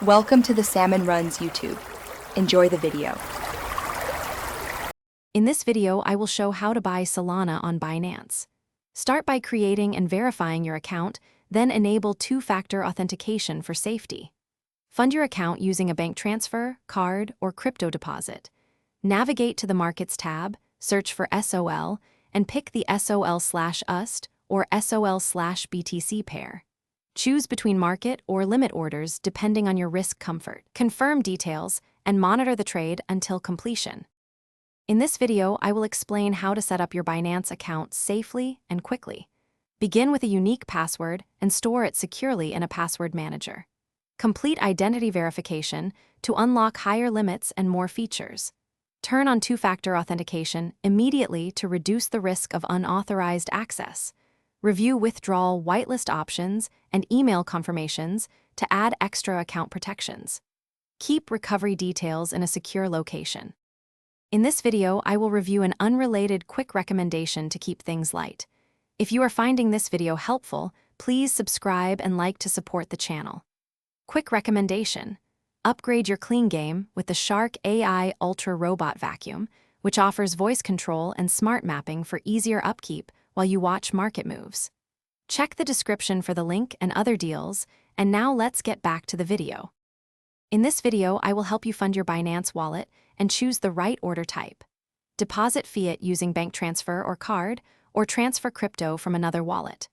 Welcome to the Salmon Runs YouTube. Enjoy the video. In this video, I will show how to buy Solana on Binance. Start by creating and verifying your account, then enable two-factor authentication for safety. Fund your account using a bank transfer, card, or crypto deposit. Navigate to the Markets tab, search for SOL, and pick the SOL/UST or SOL/BTC pair. Choose between market or limit orders depending on your risk comfort. Confirm details and monitor the trade until completion. In this video, I will explain how to set up your Binance account safely and quickly. Begin with a unique password and store it securely in a password manager. Complete identity verification to unlock higher limits and more features. Turn on two-factor authentication immediately to reduce the risk of unauthorized access. Review withdrawal whitelist options and email confirmations to add extra account protections. Keep recovery details in a secure location. In this video, I will review an unrelated quick recommendation to keep things light. If you are finding this video helpful, please subscribe and like to support the channel. Quick recommendation: upgrade your clean game with the Shark AI Ultra Robot Vacuum, which offers voice control and smart mapping for easier upkeep while you watch market moves. Check the description for the link and other deals, and now let's get back to the video. In this video, I will help you fund your Binance wallet and choose the right order type. Deposit fiat using bank transfer or card, or transfer crypto from another wallet.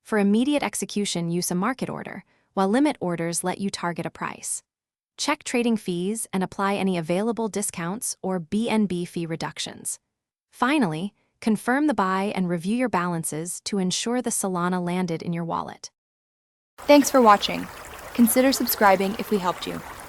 For immediate execution, use a market order, while limit orders let you target a price. Check trading fees and apply any available discounts or BNB fee reductions. Finally, confirm the buy and review your balances to ensure the Solana landed in your wallet. Thanks for watching. Consider subscribing if we helped you.